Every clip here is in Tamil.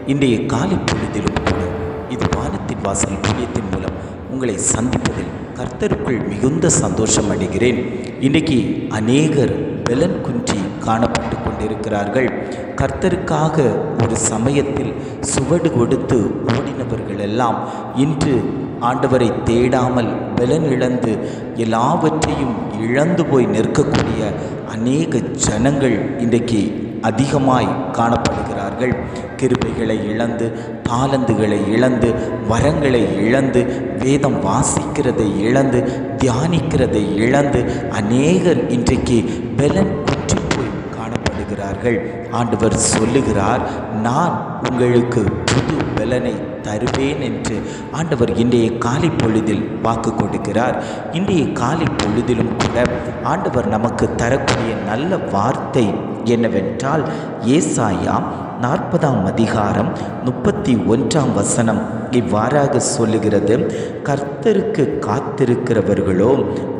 இன்றைய காலை பொழுதிலும் கூட இது வானத்தின் வாசல் புண்ணியத்தின் மூலம் உங்களை சந்திப்பதில் கர்த்தருக்குள் மிகுந்த சந்தோஷம் அடைகிறேன். இன்றைக்கு அநேகர் பலன் குன்றி காணப்பட்டு கொண்டிருக்கிறார்கள். கர்த்தருக்காக ஒரு சமயத்தில் சுவடு கொடுத்து ஓடினவர்கள் எல்லாம் இன்று ஆண்டவரை தேடாமல் பலன் இழந்து எல்லாவற்றையும் இழந்து போய் நிற்கக்கூடிய அநேக ஜனங்கள் இன்றைக்கு அதிகமாய் காணப்படுகிறார்கள். கிருபைகளை இழந்து, தாளந்துகளை இழந்து, வரங்களை இழந்து, வேதம் வாசிக்கிறதை இழந்து, தியானிக்கிறதை இழந்து அநேகர் இன்றைக்கு பலன் குற்றி போய் காணப்படுகிறார்கள். ஆண்டவர் சொல்லுகிறார், நான் உங்களுக்கு புது பலனை தருவேன் என்று ஆண்டவர் இன்றைய காலை பொழுதில் வாக்கு கொடுக்கிறார். இன்றைய காலை பொழுதிலும் கூட ஆண்டவர் நமக்கு தரக்கூடிய நல்ல வார்த்தை என்னவென்றால், ஏசாயா 40ஆம் அதிகாரம் 31ஆம் வசனம் இவ்வாறாக சொல்லுகிறது, கர்த்தருக்கு காத்திருக்கிறவர்களோ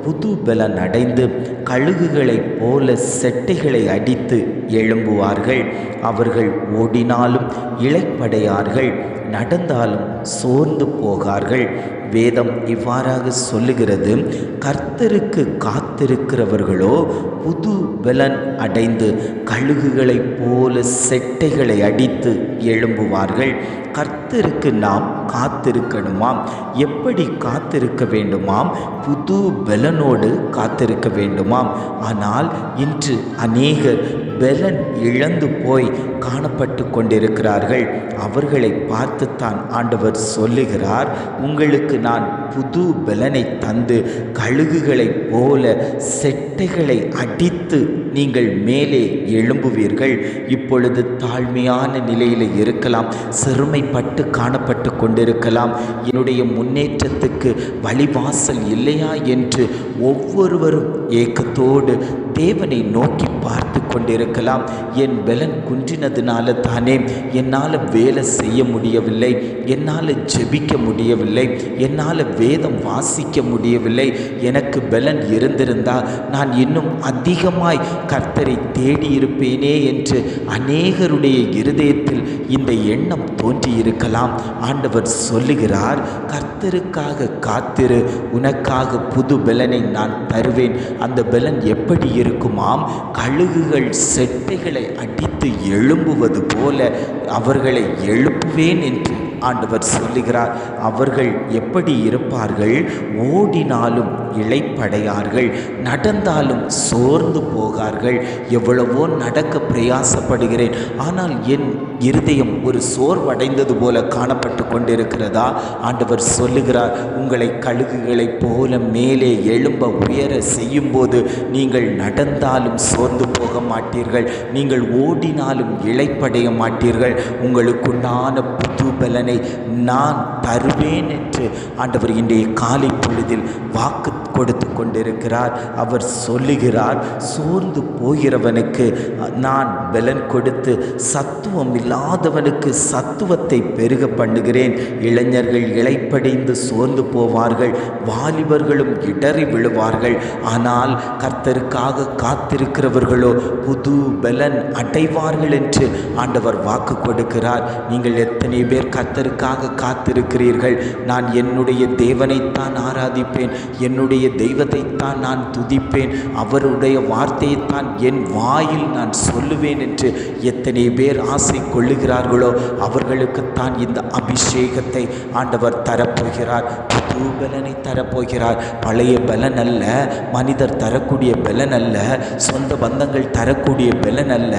புது பலன் அடைந்து கழுகுகளைப் போல செட்டைகளை அடித்து எழும்புவார்கள். அவர்கள் ஓடினாலும் இளைப்படையார்கள், நடந்தாலும் சோர்ந்து போகார்கள். வேதம் இவ்வாறாக சொல்லுகிறது, கர்த்தருக்கு காத்திருக்கிறவர்களோ புது பலன் அடைந்து கழுகுகளைப் போல செட்டைகளை அடித்து எழும்புவார்கள். கர்த்தருக்கு நாம் காத்திருக்கணுமாம். எப்படி காத்திருக்க வேண்டுமாம்? புது பலனோடு காத்திருக்க வேண்டுமாம். ஆனால் இன்று அநேகர் பலன் இழந்து போய் காணப்பட்டு கொண்டிருக்கிறார்கள். அவர்களை பார்த்துத்தான் ஆண்டவர் சொல்லுகிறார், உங்களுக்கு நான் புது பலனை தந்து கழுகுகளைப் போல செட்டைகளை அடித்து நீங்கள் மேலே எழும்புவீர்கள். இப்பொழுது தாழ்மையான நிலையில் இருக்கலாம், சிறுமைப்பட்டு காணப்பட்டு கொண்டிருக்கலாம். என்னுடைய முன்னேற்றத்துக்கு வழிவாசல் இல்லையா என்று ஒவ்வொருவரும் ஏக்கத்தோடு தேவனை நோக்கி பார்த்து கொண்டிருக்கலாம். என் பலன் குன்றினதுனால தானே என்னால் வேலை செய்ய முடியவில்லை, என்னால் ஜெபிக்க முடியவில்லை, என்னால் வேதம் வாசிக்க முடியவில்லை. எனக்கு பலன் இருந்திருந்தால் நான் இன்னும் அதிகமாய் கர்த்தரை தேடியிருப்பேனே என்று அநேகருடைய இருதயத்தில் இந்த எண்ணம் தோன்றியிருக்கலாம். ஆண்டவர் சொல்லுகிறார், கர்த்தருக்காக காத்திரு, உனக்காக புது பலனை நான் தருவேன். அந்த பலன் எப்படி இருக்குமாம்? கழுகுகள் செட்டைகளை அடித்து எழும்புவது போல அவர்களை எழுப்புவேன் என்று ஆண்டவர் சொல்லுகிறார். அவர்கள் எப்படி இருப்பார்கள்? ஓடினாலும் இளைப்படையார்கள், நடந்தாலும் சோர்ந்து போகார்கள். எவ்வளவோ நடக்க பிரயாசப்படுகிறேன், ஆனால் என் இருதயம் ஒரு சோர்வடைந்தது போல காணப்பட்டு கொண்டிருக்கிறதா? ஆண்டவர் சொல்லுகிறார், உங்களை கழுகுகளைப் போல மேலே எழும்ப உயர செய்யும்போது நீங்கள் நடந்தாலும் சோர்ந்து போக மாட்டீர்கள், நீங்கள் ஓடினாலும் இளைப்படைய மாட்டீர்கள். உங்களுக்குண்டான புது பலனை நான் தருவேன் என்று ஆண்டவர் இன்றைய காலை பொழுதில் வாக்கு கொடுத்து கொண்டிருக்கிறார். அவர் சொல்லுகிறார், சோர்ந்து போகிறவனுக்கு நான் பலன் கொடுத்து சத்துவம் இல்லாதவனுக்கு சத்துவத்தை பெருக பண்ணுகிறேன். இளைஞர்கள் இளைப்படைந்து சோர்ந்து போவார்கள், வாலிபர்களும் இடறி விழுவார்கள். ஆனால் கர்த்தருக்காக காத்திருக்கிறவர்களோ புது பலன் அடைவார்கள் என்று ஆண்டவர் வாக்கு கொடுக்கிறார். நீங்கள் எத்தனை பேர் கர்த்தருக்காக காத்திருக்கிறீர்கள்? நான் என்னுடைய தேவனைத்தான் ஆராதிப்பேன், என்னுடைய தெய்வத்தைத்தான் நான் துதிப்பேன், அவருடைய வார்த்தையைத்தான் என் வாயில் நான் சொல்லுவேன் என்று எத்தனை பேர் ஆசை கொள்ளுகிறார்களோ அவர்களுக்குத்தான் இந்த அபிஷேகத்தை ஆண்டவர் தரப்போகிறார். புது பலனை தரப்போகிறார். பழைய பலன் அல்ல, மனிதர் தரக்கூடிய பலன் அல்ல, சொந்த பந்தங்கள் தரக்கூடிய பலன் அல்ல.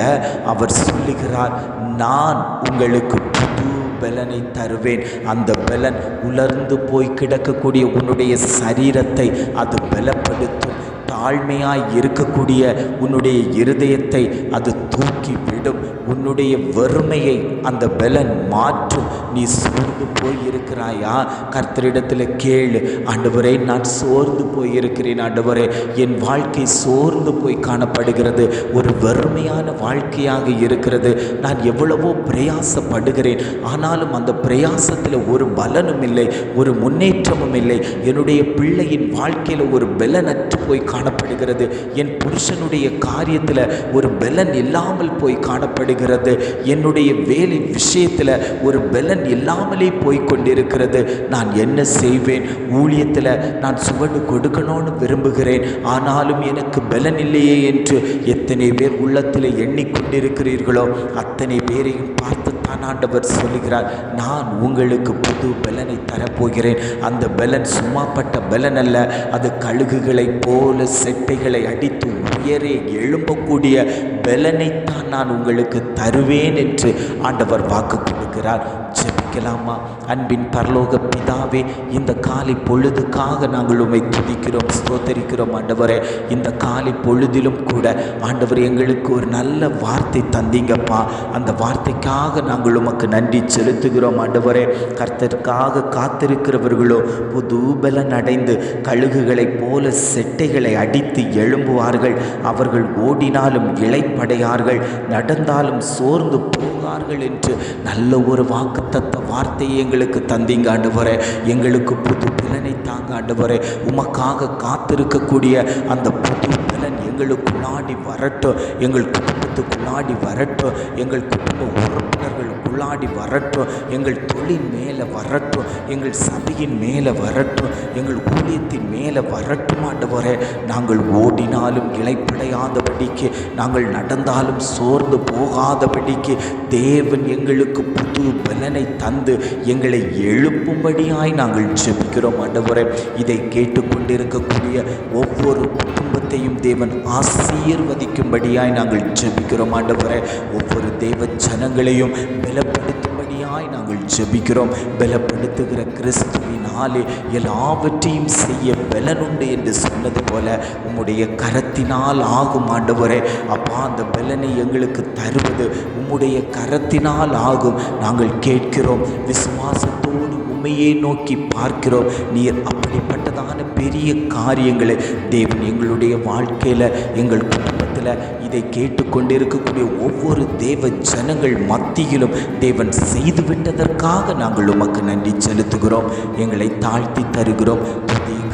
அவர் சொல்லுகிறார், நான் உங்களுக்கு புது பலனை தருவேன். அந்த பலன் உலர்ந்து போய் கிடக்கக்கூடிய உன்னுடைய சரீரத்தை அது பலப்படுத்தும். தாழ்மையாய் இருக்கக்கூடிய உன்னுடைய இருதயத்தை அது தூக்கி விடும். உன்னுடைய வறுமையை அந்த பலன் மாற்றும். நீ சோர்ந்து போய் இருக்கிறாயா? கர்த்தரிடத்தில் கேளு, ஆண்டவரே நான் சோர்ந்து போயிருக்கிறேன், ஆண்டவரே என் வாழ்க்கை சோர்ந்து போய் காணப்படுகிறது, ஒரு வறுமையான வாழ்க்கையாக இருக்கிறது, நான் எவ்வளவோ பிரயாசப்படுகிறேன், ஆனாலும் அந்த பிரயாசத்தில் ஒரு பலனும் இல்லை, ஒரு முன்னேற்றமும் இல்லை. என்னுடைய பிள்ளையின் வாழ்க்கையில் ஒரு பலனற்று போய் காணப்படுகிறது. என் புருஷனுடைய காரியத்தில் ஒரு பலன் இல்லாமல் போய் காணப்படுகிறது. என்னுடைய வேலை விஷயத்தில் ஒரு பலன் இல்லாமலே போய்கொண்டிருக்கிறது. நான் என்ன செய்வேன்? ஊழியத்தில் நான் சுவடு கொடுக்கணும்னு விரும்புகிறேன், ஆனாலும் எனக்கு பலன் இல்லையே என்று எத்தனை பேர் உள்ளத்தில் எண்ணிக்கொண்டிருக்கிறீர்களோ அத்தனை பேரையும் பார்த்து தான் ஆண்டவர் சொல்லுகிறார், நான் உங்களுக்கு புது பலனை தரப்போகிறேன். அந்த பலன் சும்மாப்பட்ட பலன் அல்ல, அது கழுகுகளைப் போல செட்டைகளை அடித்து உயரே எழும்பக்கூடிய பலனைத்தான் நான் உங்களுக்கு தருவேன் என்று ஆண்டவர் வாக்கு கொடுக்கிறார். ஜெபிக்கலாமா? அன்பின் பரலோக பிதாவே, இந்த காலை பொழுதுக்காக நாங்கள் உம்மை துதிக்கிறோம், ஸ்தோத்தரிக்கிறோம். ஆண்டவரே, இந்த காலை பொழுதிலும் கூட ஆண்டவர் எங்களுக்கு ஒரு நல்ல வார்த்தை தந்தீங்கப்பா. அந்த வார்த்தைக்காக நாங்கள் உமக்கு நன்றி செலுத்துகிறோம். ஆண்டவரே, கர்த்தருக்காக காத்திருக்கிறவர்களோ புது பலன் அடைந்து கழுகுகளைப் போல செட்டைகளை அடித்து எழும்புவார்கள். அவர்கள் ஓடினாலும் இளைப்படையார்கள், நடந்தாலும் சோர்ந்து போகார்கள் என்று நல்ல ஒரு வாக்குத்தத்த வார்த்தையை எங்களுக்கு தந்தீங்க ஆண்டவரே. எங்களுக்கு புது பலனை தாங்க ஆண்டவரே. உமக்காக காத்திருக்கக்கூடிய அந்த புது பலன் எங்களுக்குள்ளாடி வரட்டும், எங்கள் குடும்பத்துக்குள்ளாடி வரட்டும், எங்கள் குடும்ப உறுப்பினர்களுக்குள்ளாடி வரட்டும், எங்கள் தொழில் மேலே வரட்டும், எங்கள் சபையின் மேலே வரட்டும், எங்கள் ஊழியத்தின் மேலே வரட்டும் ஆண்டவரே. நாங்கள் ஓடினாலும் இளைப்படையாதபடிக்கு, நாங்கள் நடந்தாலும் சோர்ந்து போகாதபடிக்கு தேவன் எங்களுக்கு புது பலனை தந்து எங்களை எழுப்பும்படியாய் நாங்கள் ஜெபிக்கிறோம் ஆண்டவரே. இதை கேட்டுக்கொண்டிருக்கக்கூடிய ஒவ்வொரு குடும்பத்தையும் தேவன் ஆசீர்வதிக்கும்படியாய் நாங்கள் ஜெபிக்கிறோம் ஆண்டவரே. ஒவ்வொரு தேவ ஜனங்களையும் பலப்படுத்தும்படியாய் நாங்கள் ஜெபிக்கிறோம். பலப்படுத்துகிற கிறிஸ்துவினாலே எல்லாவற்றையும் செய்ய பலனுண்டு என்று சொன்னது போல உம்முடைய கரத்தினால் ஆகும் ஆண்டவரே. அப்பா, அந்த பலனை எங்களுக்கு தருவது உம்முடைய கரத்தினால் ஆகும். நாங்கள் கேட்கிறோம், விசுவாசத்தோடு உம்மையே நோக்கி பார்க்கிறோம். நீர் அப்படிப்பட்டதான பெரிய காரியங்களை தேவன் எங்களுடைய வாழ்க்கையில், எங்கள் குடும்பத்தில், இதை கேட்டுக்கொண்டிருக்கக்கூடிய ஒவ்வொரு தேவ ஜனங்கள் மத்தியிலும் தேவன் செய்துவிட்டதற்காக நாங்கள் உமக்கு நன்றி செலுத்துகிறோம். எங்களை தாழ்த்தி தருகிறோம்.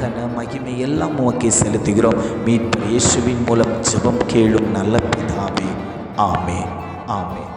கன மகிமை எல்லாம் உமக்கே செலுத்துகிறோம். மீட்பர் இயேசுவின் மூலம் ஜெபம் கேளும் நல்ல பிதாவே. ஆமென், ஆமென்.